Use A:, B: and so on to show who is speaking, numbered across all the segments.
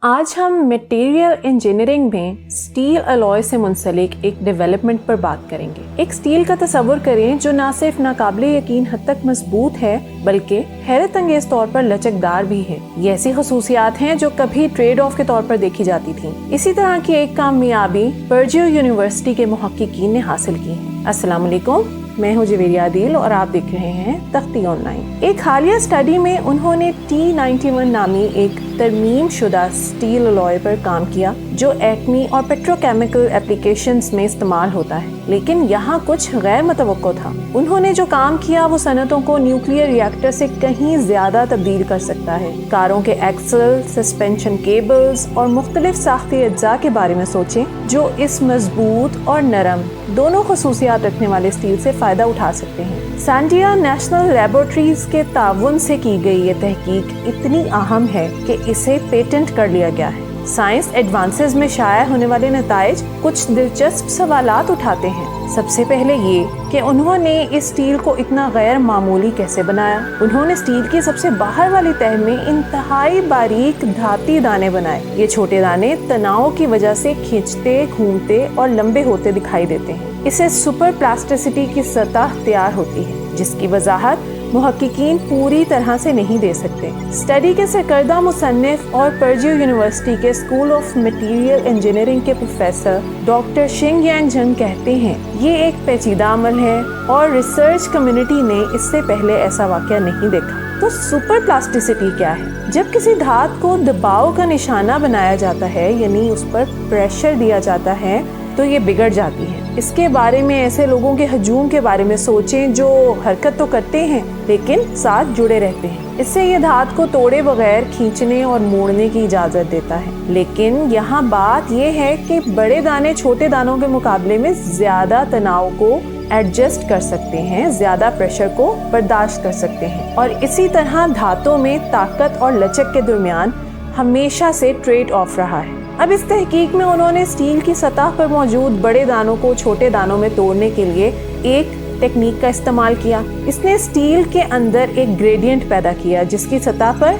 A: आज हम material engineering में स्टील अलॉय से मुंसलिक एक डेवलपमेंट पर बात करेंगे। एक स्टील का तस्वुर करें जो न सिर्फ नाकाबिले यकीन हद तक मजबूत है बल्कि हैरत अंगेज तौर पर लचकदार भी है। ये ऐसी खसूसियात हैं जो कभी ट्रेड ऑफ के तौर पर देखी जाती थी। इसी तरह की एक कामयाबी पर्ड्यू यूनिवर्सिटी के मुहक्किकीन ने हासिल की है। अस्सलाम वालेकुम, मैं हूँ जवेरिया आदिल और आप देख रहे हैं तख्ती ऑनलाइन। एक हालिया स्टडी में उन्होंने T91 नामी एक तरमीम शुदा स्टील अलॉय पर काम किया जो एटमी और पेट्रोकेमिकल एप्लीकेशंस में इस्तेमाल होता है, लेकिन यहाँ कुछ गैर मुतवक्को था। उन्होंने जो काम किया वो सनतों को न्यूक्लियर रिएक्टर से कहीं ज्यादा तब्दील कर सकता है। कारों के एक्सल, सस्पेंशन केबल्स और मुख्तलिफ साख्ती अज्जा के बारे में सोचें जो इस मजबूत और नरम दोनों खसूसियात रखने वाले स्टील से फायदा उठा सकते हैं। सांडिया नेशनल लैबोरेटरीज के ताउन से की गई ये तहकीक इतनी अहम है कि इसे पेटेंट कर लिया गया है। साइंस एडवांसेस में शाया होने वाले नताइज कुछ दिलचस्प सवालात उठाते हैं। सबसे पहले ये कि उन्होंने इस स्टील को इतना गैर मामूली कैसे बनाया। उन्होंने स्टील की सबसे बाहर वाली तह में इंतहाई बारीक धाती दाने बनाए। ये छोटे दाने तनाव की वजह से खींचते, घूमते और लंबे होते दिखाई देते हैं। इससे सुपर प्लास्टिसिटी की सतह तैयार होती है जिसकी वजाहत मुहक्किकीन पूरी तरह से नहीं दे सकते। स्टडी के सरकर्दा मुसन्निफ और पर्ड्यू यूनिवर्सिटी के स्कूल ऑफ मटेरियल इंजीनियरिंग के प्रोफेसर डॉक्टर शिंग यांग जंग कहते हैं ये एक पेचीदा अमल है और रिसर्च कम्युनिटी ने इससे पहले ऐसा वाकया नहीं देखा। तो सुपर प्लास्टिसिटी क्या है? जब किसी धात को दबाव का निशाना बनाया जाता है यानी उस पर प्रेशर दिया जाता है तो ये बिगड़ जाती है। इसके बारे में ऐसे लोगों के हजूम के बारे में सोचें जो हरकत तो करते हैं लेकिन साथ जुड़े रहते हैं। इससे ये धात को तोड़े बगैर खींचने और मोड़ने की इजाजत देता है। लेकिन यहाँ बात यह है कि बड़े दाने छोटे दानों के मुकाबले में ज्यादा तनाव को एडजस्ट कर सकते हैं, ज्यादा प्रेशर को बर्दाश्त कर सकते हैं और इसी तरह धातों में ताकत और लचक के दरमियान हमेशा से ट्रेड ऑफ रहा है। अब इस तहकीक में उन्होंने स्टील की सतह पर मौजूद बड़े दानों को छोटे दानों में तोड़ने के लिए एक टेक्निक का इस्तेमाल किया। इसने स्टील के अंदर एक ग्रेडियंट पैदा किया जिसकी सतह पर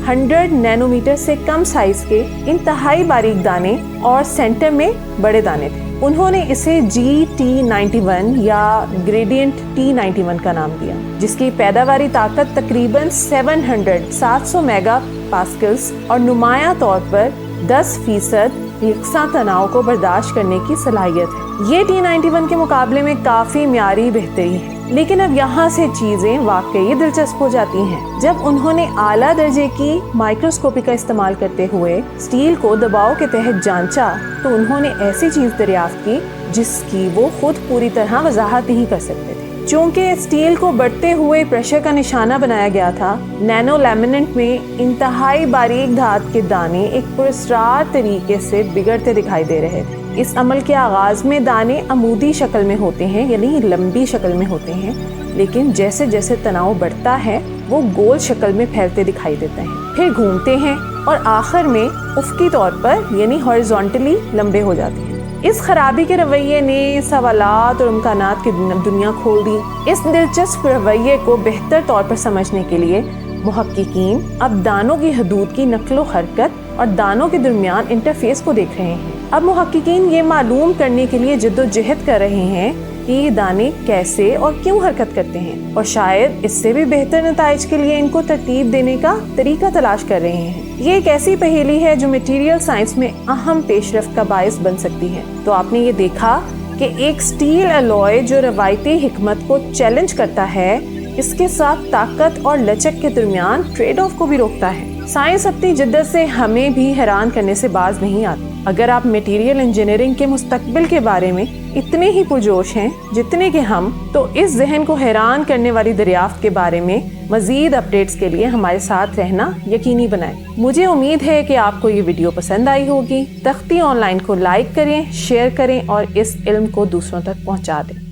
A: 100 नैनोमीटर से कम साइज के इंतहाई बारीक दाने और सेंटर में बड़े दाने थे। उन्होंने इसे GT91 या ग्रेडियंट T91 का नाम दिया जिसकी पैदावारी ताकत तकरीबन 700 मेगा पास्कल्स और नुमाया तौर पर 10% यकसा तनाव को बर्दाश्त करने की सलाहियत है। ये T91 के मुकाबले में काफी म्यारी बेहतरी है। लेकिन अब यहाँ से चीजें वाकई दिलचस्प हो जाती हैं। जब उन्होंने आला दर्जे की माइक्रोस्कोपी का इस्तेमाल करते हुए स्टील को दबाव के तहत जांचा तो उन्होंने ऐसी चीज दरियाफ्त की जिसकी वो खुद पूरी तरह वजाहत नहीं कर सकते थे। चूंकि स्टील को बढ़ते हुए प्रेशर का निशाना बनाया गया था, नैनो लैमिनेट में इंतहाई बारीक धात के दाने एक पुरस्रार तरीके से बिगड़ते दिखाई दे रहे थे। इस अमल के आगाज में दाने अमूदी शक्ल में होते हैं यानी लंबी शक्ल में होते हैं, लेकिन जैसे जैसे तनाव बढ़ता है वो गोल शक्ल में फैलते दिखाई देते हैं, फिर घूमते हैं और आखिर में उफ़क़ी तौर पर यानी हॉरिजॉन्टली लंबे हो जाते हैं। इस खराबी के रवैये ने सवालात और इम्कानात की दुनिया खोल दी। इस दिलचस्प रवैये को बेहतर तौर पर समझने के लिए मुहक्किकीन अब दानों की हदूद की नक्लो हरकत और दानों के दरमियान इंटरफेस को देख रहे हैं। अब मुहक्किकीन ये मालूम करने के लिए जद्दोजहद कर रहे हैं कि ये दाने कैसे और क्यों हरकत करते हैं और शायद इससे भी बेहतर नताइज के लिए इनको तरतीब देने का तरीका तलाश कर रहे हैं। ये एक ऐसी पहेली है जो मटेरियल साइंस में अहम पेशरफ्त का बायस बन सकती है। तो आपने ये देखा कि एक स्टील अलॉय जो रवायती हिकमत को चैलेंज करता है, इसके साथ ताकत और लचक के दरमियान ट्रेड ऑफ को भी रोकता है। साइंस अपनी जिद्दत से हमें भी हैरान करने से बाज नहीं आती। अगर आप मटेरियल इंजीनियरिंग के मुस्तकबिल के बारे में इतने ही पुरजोश हैं जितने के हम, तो इस जहन को हैरान करने वाली दरियाफ्त के बारे में मजीद अपडेट्स के लिए हमारे साथ रहना यकीनी बनाएं। मुझे उम्मीद है कि आपको ये वीडियो पसंद आई होगी। तख्ती ऑनलाइन को लाइक करें, शेयर करें और इस इल्म को दूसरों तक पहुंचा दें।